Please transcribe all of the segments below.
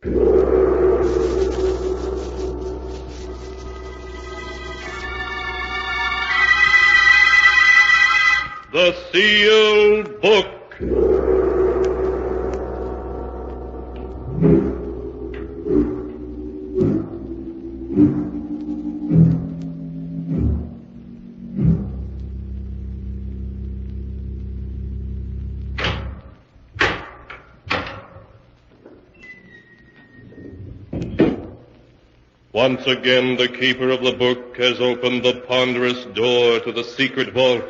The Sealed Book. Once again, the keeper of the book has opened the ponderous door to the secret vault,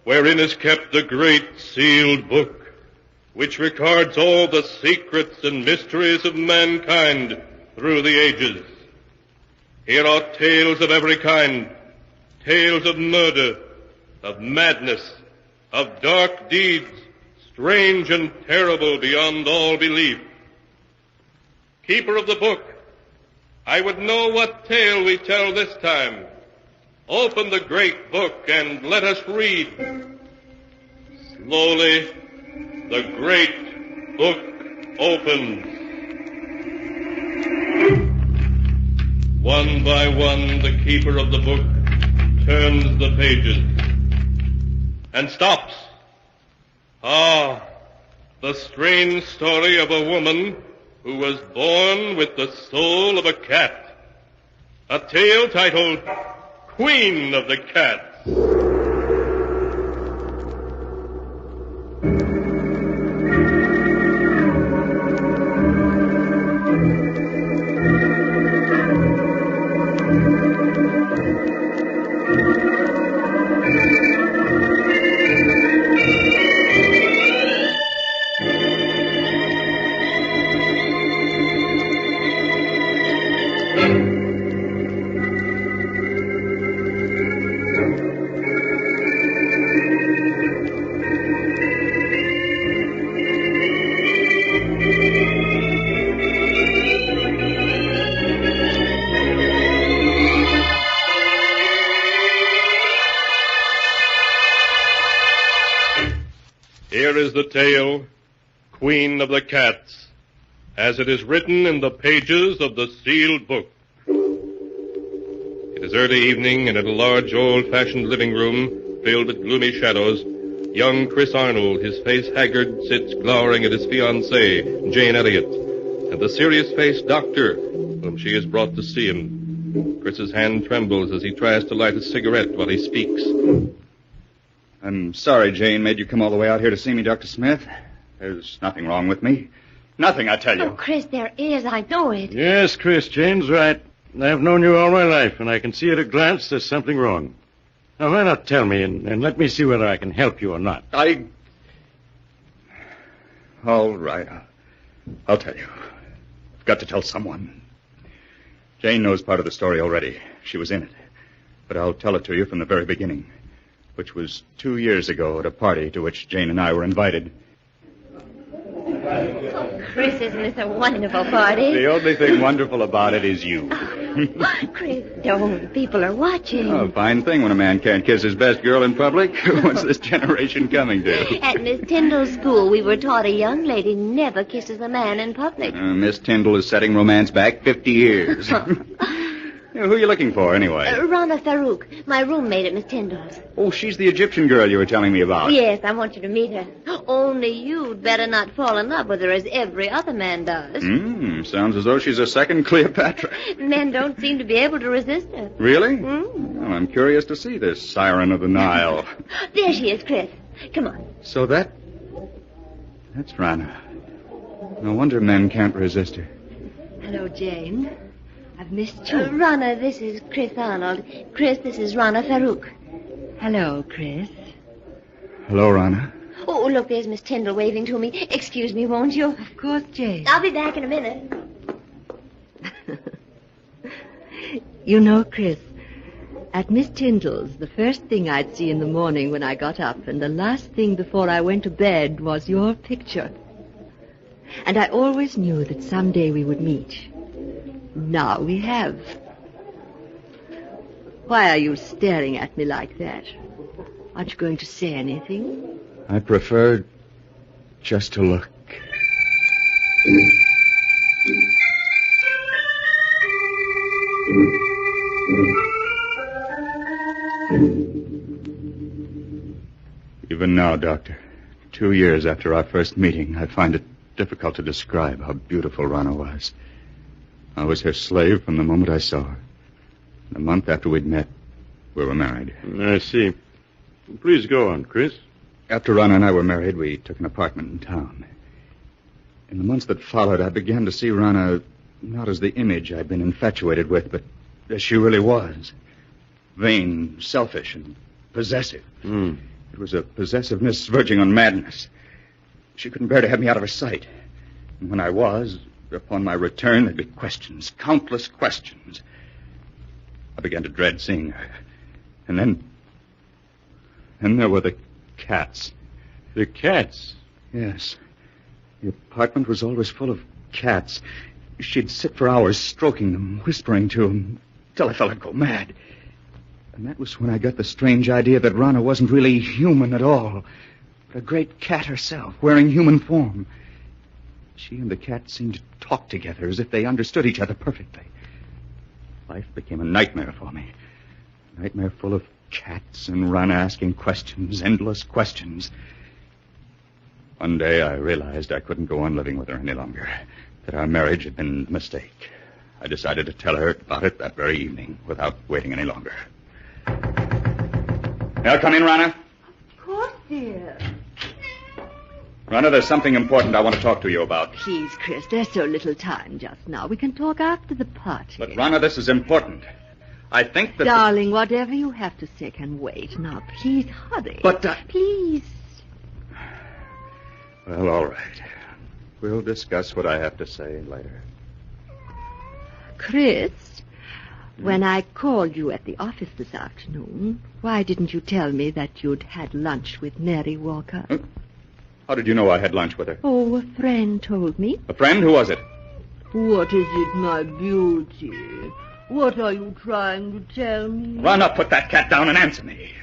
wherein is kept the great sealed book, which records all the secrets and mysteries of mankind through the ages. Here are tales of every kind, tales of murder, of madness, of dark deeds, strange and terrible beyond all belief. Keeper of the book, I would know what tale we tell this time. Open the great book and let us read. Slowly, the great book opens. One by one, the keeper of the book turns the pages and stops. The strange story of a woman who was born with the soul of a cat. A tale titled Queen of the Cats. Here is the tale, Queen of the Cats, as it is written in the pages of the sealed book. It is early evening, and in a large, old-fashioned living room filled with gloomy shadows, young Chris Arnold, his face haggard, sits glowering at his fiancée, Jane Elliott, and the serious-faced doctor, whom she has brought to see him. Chris's hand trembles as he tries to light a cigarette while he speaks. I'm sorry Jane made you come all the way out here to see me, Dr. Smith. There's nothing wrong with me. Nothing, I tell you. Oh, Chris, there is. I know it. Yes, Chris, Jane's right. I've known you all my life, and I can see at a glance there's something wrong. Now, why not tell me, and let me see whether I can help you or not. All right. I'll tell you. I've got to tell someone. Jane knows part of the story already. She was in it. But I'll tell it to you from the very beginning, which was 2 years ago at a party to which Jane and I were invited. Oh, Chris, isn't this a wonderful party? The only thing wonderful about it is you. Chris, don't. People are watching. Oh, fine thing when a man can't kiss his best girl in public. What's this generation coming to? At Miss Tyndall's school, we were taught a young lady never kisses a man in public. Miss Tyndall is setting romance back 50 years. Who are you looking for, anyway? Rana Farouk, my roommate at Miss Tyndall's. Oh, she's the Egyptian girl you were telling me about. Yes, I want you to meet her. Only you'd better not fall in love with her as every other man does. Sounds as though she's a second Cleopatra. Men don't seem to be able to resist her. Really? Well, I'm curious to see this siren of the Nile. There she is, Chris. Come on. So that's Rana. No wonder men can't resist her. Hello, Jane. I've missed you. Rana, this is Chris Arnold. Chris, this is Rana Farouk. Hello, Chris. Hello, Rana. Oh, look, there's Miss Tyndall waving to me. Excuse me, won't you? Of course, Jane. I'll be back in a minute. You know, Chris, at Miss Tyndall's, the first thing I'd see in the morning when I got up and the last thing before I went to bed was your picture. And I always knew that someday we would meet. Now we have. Why are you staring at me like that? Aren't you going to say anything? I prefer just to look. Even now, Doctor, 2 years after our first meeting, I find it difficult to describe how beautiful Rana was. I was her slave from the moment I saw her. A month after we'd met, we were married. I see. Please go on, Chris. After Rana and I were married, we took an apartment in town. In the months that followed, I began to see Rana not as the image I'd been infatuated with, but as she really was. Vain, selfish, and possessive. It was a possessiveness verging on madness. She couldn't bear to have me out of her sight. And when I was, upon my return, there'd be questions, countless questions. I began to dread seeing her. And then there were the cats. The cats? Yes. The apartment was always full of cats. She'd sit for hours stroking them, whispering to them, till I felt I'd go mad. And that was when I got the strange idea that Rana wasn't really human at all, but a great cat herself, wearing human form. She and the cat seemed to talk together as if they understood each other perfectly. Life became a nightmare for me. A nightmare full of cats and Rana asking questions, endless questions. One day I realized I couldn't go on living with her any longer, that our marriage had been a mistake. I decided to tell her about it that very evening, without waiting any longer. May I come in, Rana? Of course, dear. Rana, there's something important I want to talk to you about. Please, Chris, there's so little time just now. We can talk after the party. But, Rana, this is important. I think that... Darling, whatever you have to say can wait. Now, please hurry. But, Please. Well, all right. We'll discuss what I have to say later. Chris, when I called you at the office this afternoon, why didn't you tell me that you'd had lunch with Mary Walker? How did you know I had lunch with her? Oh, a friend told me. A friend? Who was it? What is it, my beauty? What are you trying to tell me? Rana, put that cat down and answer me.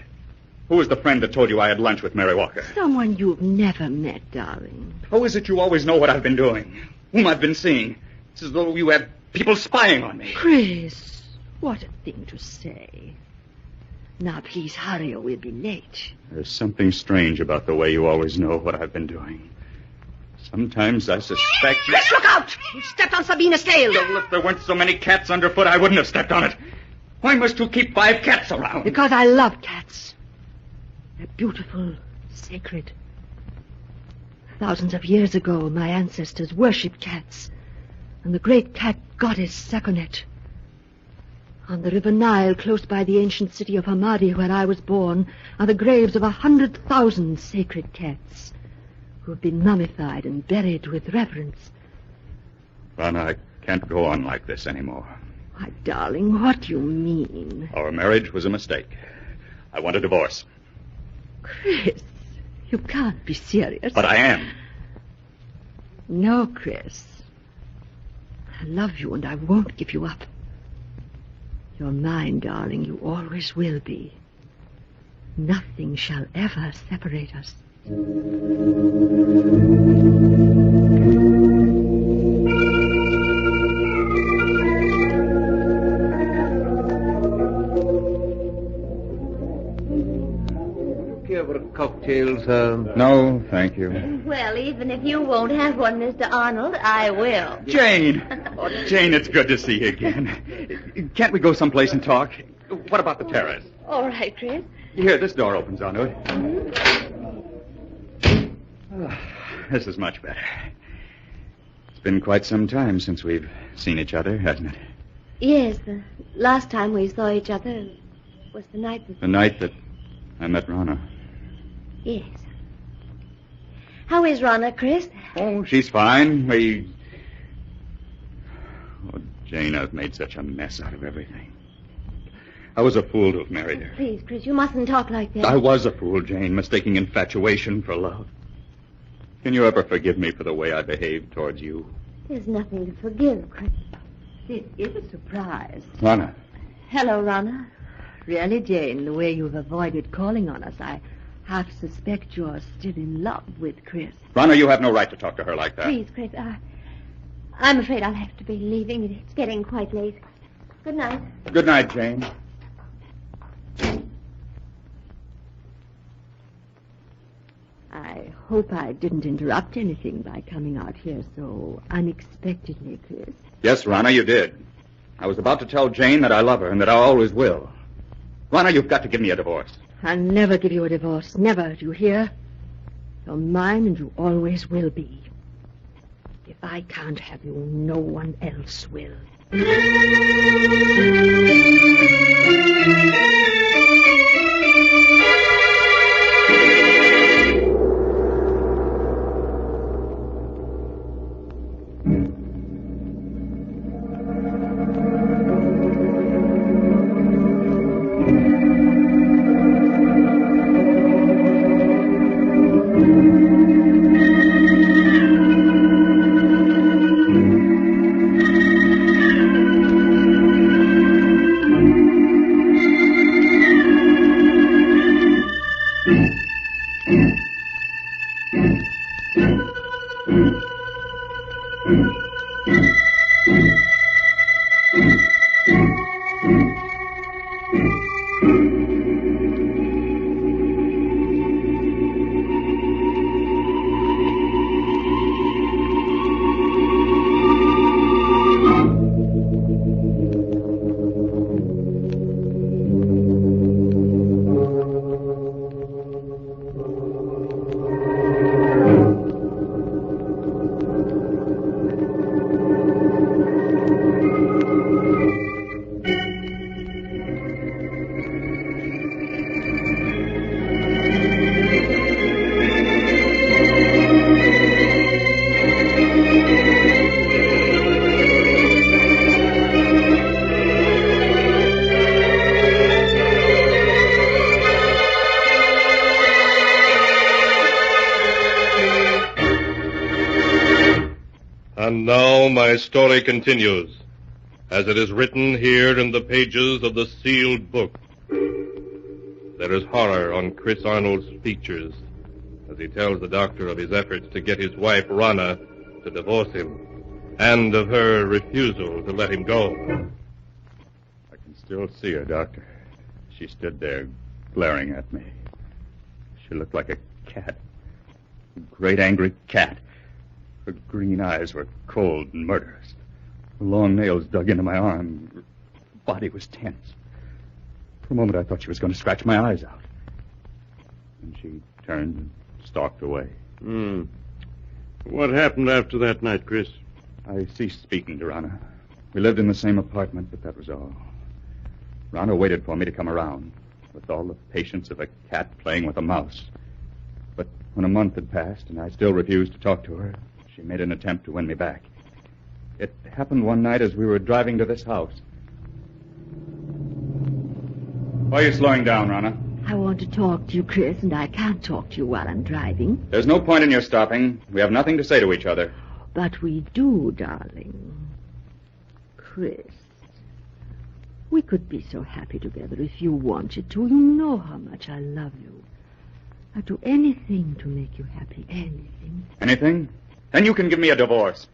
Who was the friend that told you I had lunch with Mary Walker? Someone you've never met, darling. How is it you always know what I've been doing? Whom I've been seeing? It's as though you had people spying on me. Chris, what a thing to say. Now, please hurry or we'll be late. There's something strange about the way you always know what I've been doing. Sometimes I suspect... Chris, look out! You stepped on Sabina's tail. Well, if there weren't so many cats underfoot, I wouldn't have stepped on it. Why must you keep 5 cats around? Because I love cats. They're beautiful, sacred. Thousands of years ago, my ancestors worshipped cats. And the great cat goddess Sakonet. On the River Nile, close by the ancient city of Hamadi, where I was born, are the graves of 100,000 sacred cats who have been mummified and buried with reverence. Rana, I can't go on like this anymore. Why, darling, what do you mean? Our marriage was a mistake. I want a divorce. Chris, you can't be serious. But I am. No, Chris. I love you and I won't give you up. You're mine, darling. You always will be. Nothing shall ever separate us. Care for a cocktail, sir? No, thank you. Well, even if you won't have one, Mr. Arnold, I will. Jane! Oh, Jane, it's good to see you again. Can't we go someplace and talk? What about the terrace? All right, Chris. Here, this door opens onto it. Oh, this is much better. It's been quite some time since we've seen each other, hasn't it? Yes, the last time we saw each other was the night that... The night that I met Rana. Yes. How is Rana, Chris? Oh, she's fine. Oh, Jane, I've made such a mess out of everything. I was a fool to have married her. Please, Chris, you mustn't talk like that. I was a fool, Jane, mistaking infatuation for love. Can you ever forgive me for the way I behaved towards you? There's nothing to forgive, Chris. It is a surprise. Rana. Hello, Rana. Really, Jane, the way you've avoided calling on us, I half suspect you're still in love with Chris. Rana, you have no right to talk to her like that. Please, Chris, I'm afraid I'll have to be leaving. It's getting quite late. Good night. Good night, Jane. hope I didn't interrupt anything by coming out here so unexpectedly, Chris. Yes, Rana, you did. I was about to tell Jane that I love her and that I always will. Rana, you've got to give me a divorce. I'll never give you a divorce. Never, do you hear? You're mine and you always will be. If I can't have you, no one else will. And now my story continues, as it is written here in the pages of the sealed book. There is horror on Chris Arnold's features as he tells the doctor of his efforts to get his wife, Rana, to divorce him, and of her refusal to let him go. I can still see her, Doctor. She stood there, glaring at me. She looked like a cat. A great angry cat. Her green eyes were cold and murderous. Her long nails dug into my arm. Her body was tense. For a moment, I thought she was going to scratch my eyes out. And she turned and stalked away. What happened after that night, Chris? I ceased speaking to Rana. We lived in the same apartment, but that was all. Rana waited for me to come around, with all the patience of a cat playing with a mouse. But when a month had passed and I still refused to talk to her, she made an attempt to win me back. It happened one night as we were driving to this house. Why are you slowing down, Rana? I want to talk to you, Chris, and I can't talk to you while I'm driving. There's no point in your stopping. We have nothing to say to each other. But we do, darling. Chris, we could be so happy together if you wanted to. You know how much I love you. I'd do anything to make you happy, anything. Anything? Then you can give me a divorce.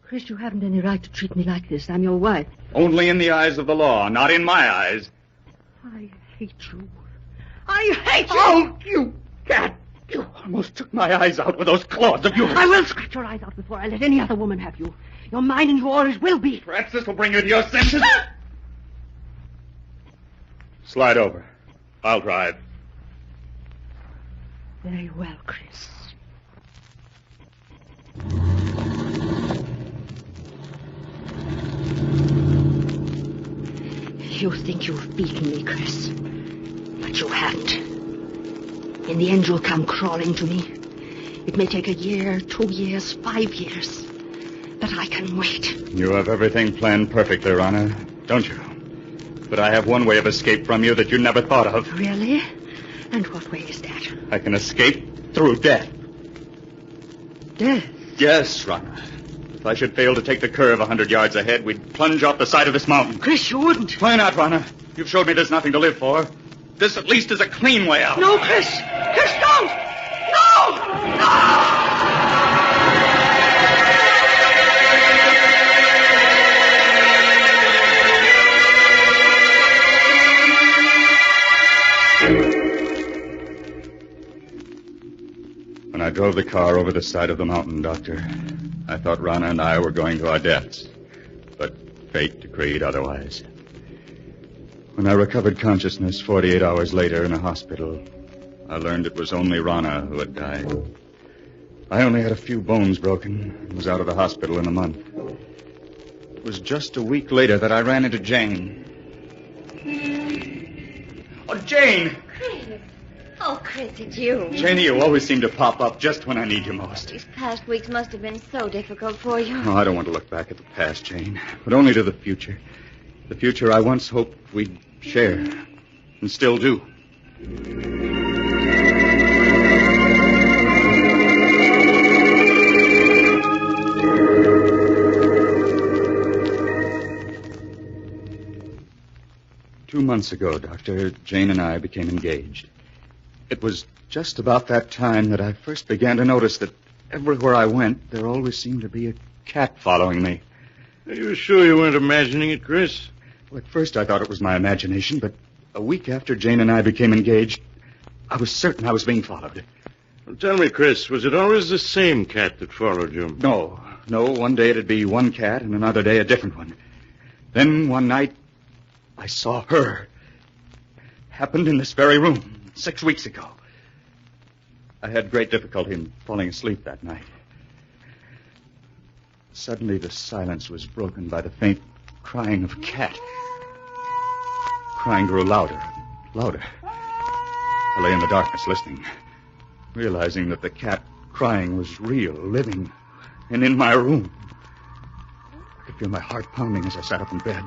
Chris, you haven't any right to treat me like this. I'm your wife. Only in the eyes of the law, not in my eyes. I hate you. I hate you! Oh, you cat! You almost took my eyes out with those claws of yours. I will scratch your eyes out before I let any other woman have you. You're mine and you always will be. Perhaps this will bring you to your senses. Slide over. I'll drive. Very well, Chris. You think you've beaten me, Chris. But you haven't. In the end, you'll come crawling to me. It may take a year, 2 years, 5 years. But I can wait. You have everything planned perfectly, Rana, don't you? But I have one way of escape from you that you never thought of. Really? And what way is that? I can escape through death. Death? Yes, Rana. If I should fail to take the curve 100 yards ahead, we'd plunge off the side of this mountain. Chris, you wouldn't. Why not, Rana? You've showed me there's nothing to live for. This at least is a clean way out. No, Chris! Chris, don't! No! No! When I drove the car over the side of the mountain, Doctor. I thought Rana and I were going to our deaths, but fate decreed otherwise. When I recovered consciousness 48 hours later in a hospital, I learned it was only Rana who had died. I only had a few bones broken and was out of the hospital in a month. It was just a week later that I ran into Jane. Oh, Jane! Chris. Oh, Chris, it's you. Janie, you always seem to pop up just when I need you most. These past weeks must have been so difficult for you. Oh, I don't want to look back at the past, Jane, but only to the future. The future I once hoped we'd share, and still do. 2 months ago, Doctor, Jane and I became engaged. It was just about that time that I first began to notice that everywhere I went, there always seemed to be a cat following me. Are you sure you weren't imagining it, Chris? Well, at first I thought it was my imagination, but a week after Jane and I became engaged, I was certain I was being followed. Well, tell me, Chris, was it always the same cat that followed you? No, one day it'd be one cat and another day a different one. Then one night, I saw her. Happened in this very room 6 weeks ago. I had great difficulty in falling asleep that night. Suddenly the silence was broken by the faint crying of a cat. Crying grew louder, louder. I lay in the darkness listening, realizing that the cat crying was real, living, and in my room. I could feel my heart pounding as I sat up in bed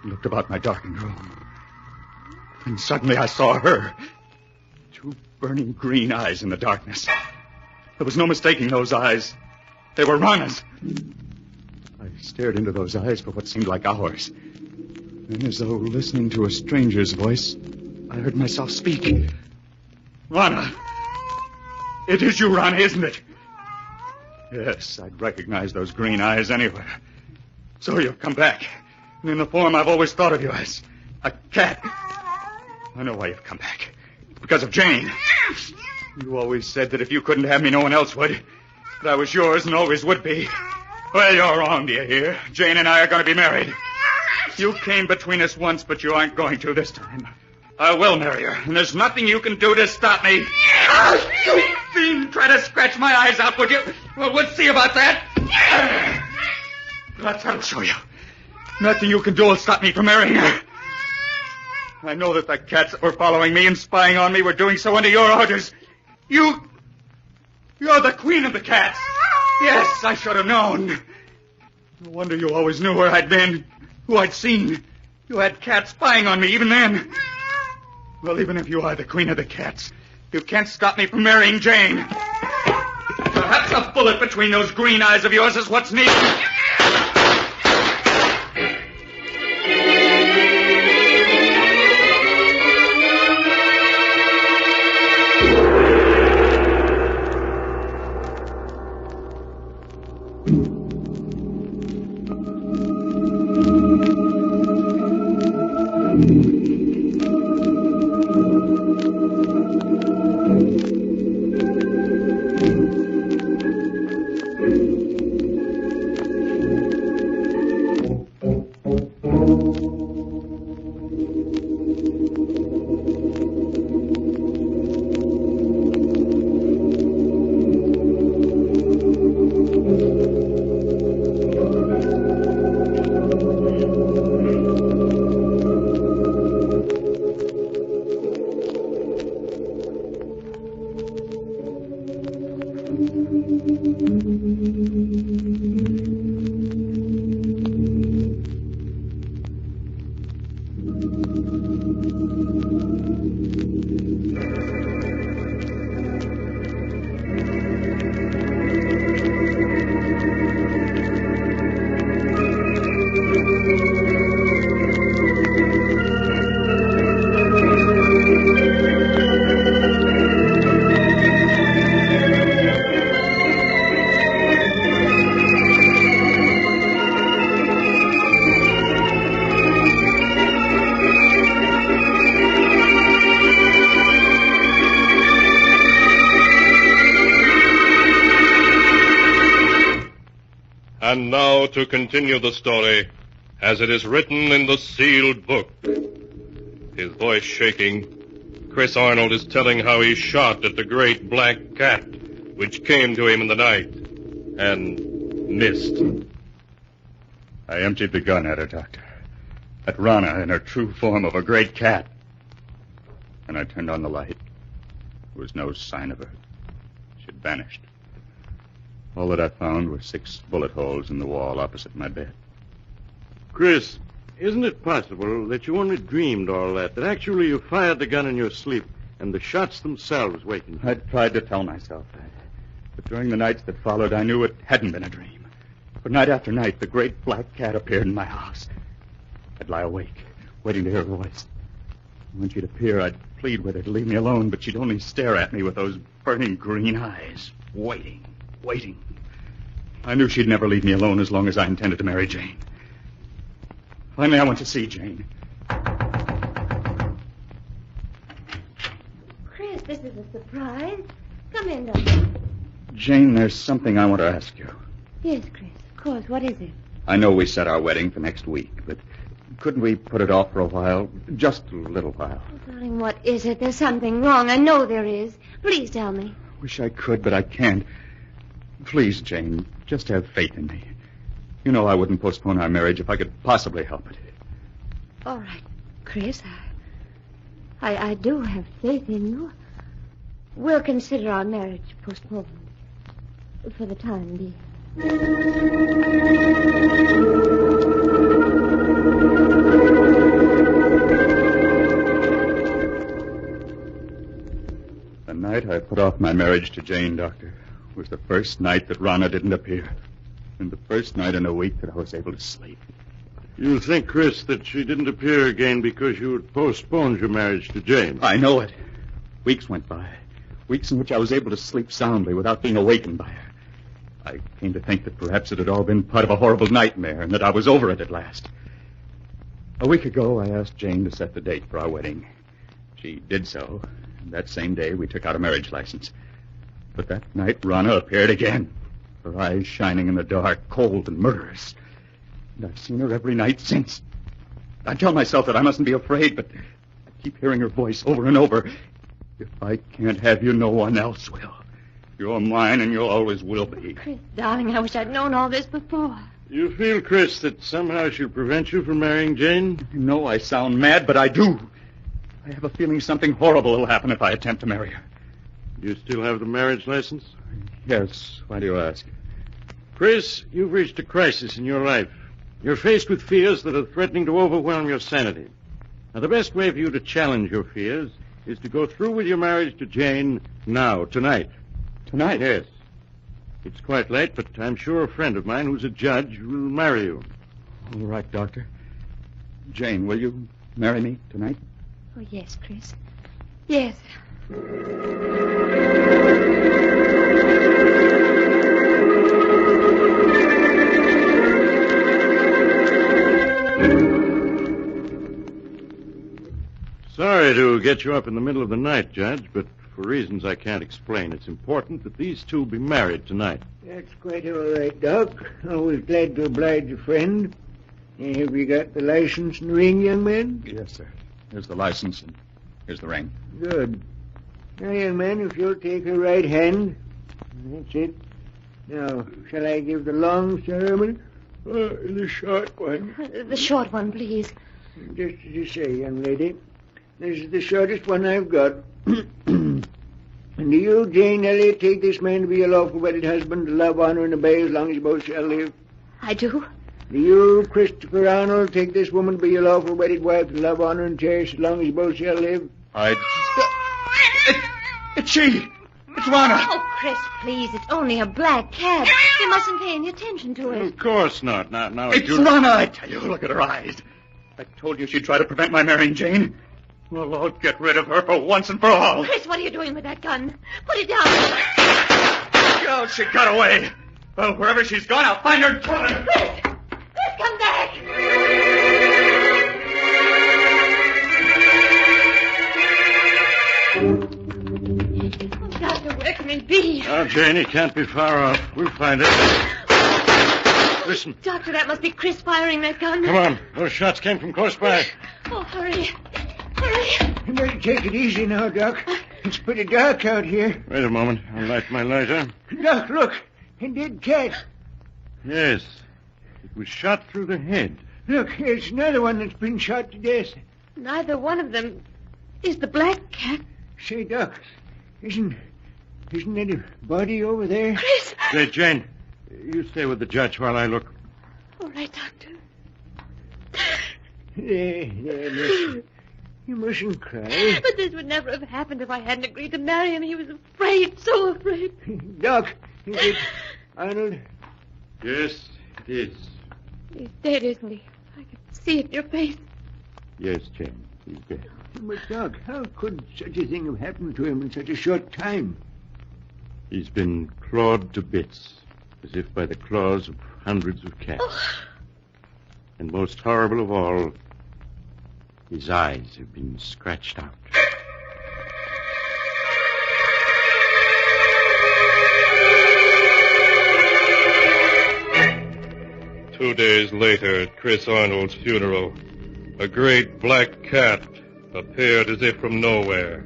and looked about my darkened room. And suddenly I saw her. 2 burning green eyes in the darkness. There was no mistaking those eyes. They were Rana's. I stared into those eyes for what seemed like hours. Then, as though listening to a stranger's voice, I heard myself speak. Rana! It is you, Rana, isn't it? Yes, I'd recognize those green eyes anywhere. So you've come back. And in the form I've always thought of you as. A cat. I know why you've come back. Because of Jane. You always said that if you couldn't have me, no one else would. That I was yours and always would be. Well, you're wrong, do you hear? Jane and I are going to be married. You came between us once, but you aren't going to this time. I will marry her, and there's nothing you can do to stop me. You fiend, try to scratch my eyes out, would you? Well, we'll see about that. That's what I'll show you. Nothing you can do will stop me from marrying her. I know that the cats that were following me and spying on me were doing so under your orders. You're the queen of the cats. Yes, I should have known. No wonder you always knew where I'd been, who I'd seen. You had cats spying on me even then. Well, even if you are the queen of the cats, you can't stop me from marrying Jane. Perhaps a bullet between those green eyes of yours is what's needed. And now to continue the story as it is written in the sealed book. His voice shaking, Chris Arnold is telling how he shot at the great black cat which came to him in the night and missed. I emptied the gun at her, Doctor. At Rana in her true form of a great cat. And I turned on the light. There was no sign of her. She'd vanished. All that I found were 6 bullet holes in the wall opposite my bed. Chris, isn't it possible that you only dreamed all that actually you fired the gun in your sleep and the shots themselves wakened you? I tried to tell myself that. But during the nights that followed, I knew it hadn't been a dream. For night after night, the great black cat appeared in my house. I'd lie awake, waiting to hear her voice. When she'd appear, I'd plead with her to leave me alone, but she'd only stare at me with those burning green eyes, waiting. I knew she'd never leave me alone as long as I intended to marry Jane. Finally, I went to see Jane. Chris, this is a surprise. Come in, Doctor. Jane, there's something I want to ask you. Yes, Chris, of course. What is it? I know we set our wedding for next week, but couldn't we put it off for a while? Just a little while. Oh, darling, what is it? There's something wrong. I know there is. Please tell me. Wish I could, but I can't. Please, Jane, just have faith in me. You know I wouldn't postpone our marriage if I could possibly help it. All right, Chris. I do have faith in you. We'll consider our marriage postponed for the time being. The night I put off my marriage to Jane, Doctor, was the first night that Rana didn't appear. And the first night in a week that I was able to sleep. You think, Chris, that she didn't appear again because you had postponed your marriage to Jane? I know it. Weeks went by. Weeks in which I was able to sleep soundly without being awakened by her. I came to think that perhaps it had all been part of a horrible nightmare and that I was over it at last. A week ago, I asked Jane to set the date for our wedding. She did so, and that same day we took out a marriage license. But that night, Rana appeared again, her eyes shining in the dark, cold and murderous. And I've seen her every night since. I tell myself that I mustn't be afraid, but I keep hearing her voice over and over. If I can't have you, no one else will. You're mine, and you always will be. Chris, darling, I wish I'd known all this before. You feel, Chris, that somehow she'll prevent you from marrying Jane? I know I sound mad, but I do. I have a feeling something horrible will happen if I attempt to marry her. Do you still have the marriage license? Yes. Why do you ask? Chris, you've reached a crisis in your life. You're faced with fears that are threatening to overwhelm your sanity. Now, the best way for you to challenge your fears is to go through with your marriage to Jane now, tonight. Tonight? Yes. It's quite late, but I'm sure a friend of mine who's a judge will marry you. All right, Doctor. Jane, will you marry me tonight? Oh, yes, Chris. Yes. Sorry to get you up in the middle of the night, Judge, but for reasons I can't explain, it's important that these two be married tonight. That's quite all right, Doc. Always glad to oblige a friend. Have you got the license and ring, young man? Yes, sir. Here's the license, and here's the ring. Good. Now, young man, if you'll take her right hand. That's it. Now, shall I give the long ceremony? The short one. The short one, please. Just as you say, young lady. This is the shortest one I've got. And do you, Jane Elliott, take this man to be your lawful wedded husband, to love, honor, and obey as long as you both shall live? I do. Do you, Christopher Arnold, take this woman to be your lawful wedded wife, to love, honor, and cherish as long as you both shall live? It's she! It's Rana! Oh, Chris, please. It's only a black cat. You mustn't pay any attention to it. Of course not. Now It's Rana, I tell you. Look at her eyes. I told you she'd try to prevent my marrying Jane. Well, I'll get rid of her for once and for all. Chris, what are you doing with that gun? Put it down. Oh, she got away. Well, wherever she's gone, I'll find her and kill her. Chris, come back. Oh, Doctor, where can it be? Now, Jane, it can't be far off. We'll find it. Listen. Doctor, that must be Chris firing that gun. Come on. Those shots came from close by. Oh, hurry. Hurry. You better take it easy now, Doc. It's pretty dark out here. Wait a moment. I'll light my lighter. Doc, look. A dead cat. Yes. It was shot through the head. Look, here's another one that's been shot to death. Neither one of them is the black cat. Say, Doc, isn't that a body over there? Chris! Say, Jane, you stay with the judge while I look. All right, Doctor. There, listen. You mustn't cry. But this would never have happened if I hadn't agreed to marry him. He was afraid, so afraid. Doc, is it Arnold? Yes, it is. He's dead, isn't he? I can see it in your face. Yes, Jane, he's dead. But, Doc, how could such a thing have happened to him in such a short time? He's been clawed to bits, as if by the claws of hundreds of cats. Oh. And most horrible of all, his eyes have been scratched out. 2 days later, at Chris Arnold's funeral, a great black cat appeared as if from nowhere,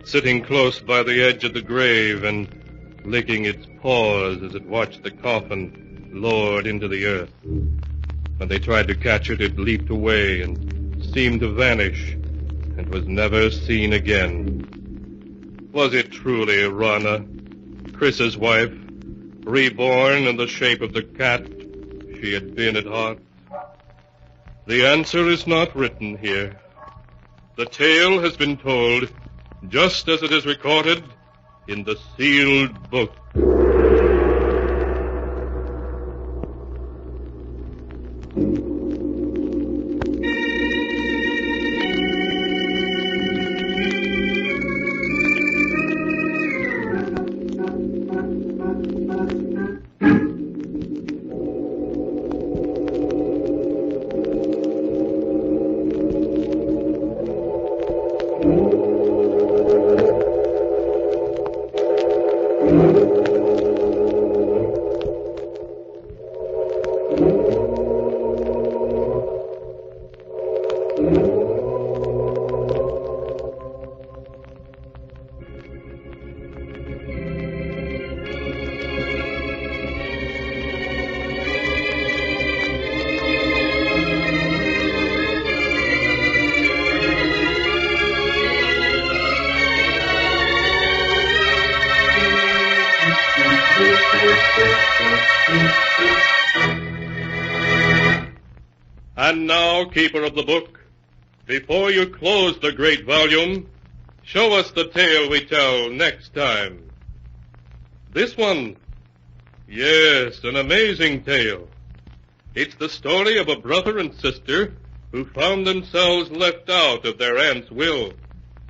sitting close by the edge of the grave and licking its paws as it watched the coffin lowered into the earth. When they tried to catch it, it leaped away and seemed to vanish and was never seen again. Was it truly Rana, Chris's wife, reborn in the shape of the cat she had been at heart? The answer is not written here. The tale has been told just as it is recorded in the sealed book. And now, keeper of the book, before you close the great volume, show us the tale we tell next time. This one, yes, an amazing tale. It's the story of a brother and sister who found themselves left out of their aunt's will,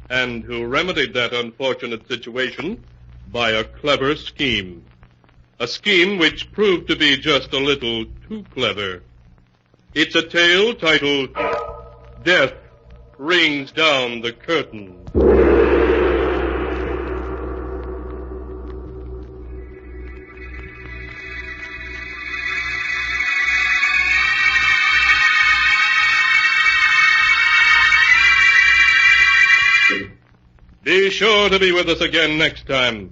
and who remedied that unfortunate situation by a clever scheme. A scheme which proved to be just a little too clever. It's a tale titled Death Rings Down the Curtain. Be sure to be with us again next time,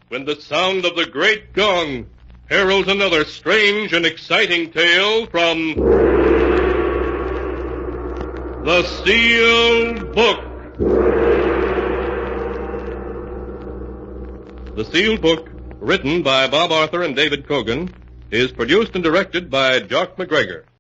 when the sound of the great gong heralds another strange and exciting tale from The Sealed Book. The Sealed Book, written by Bob Arthur and David Cogan, is produced and directed by Jock McGregor.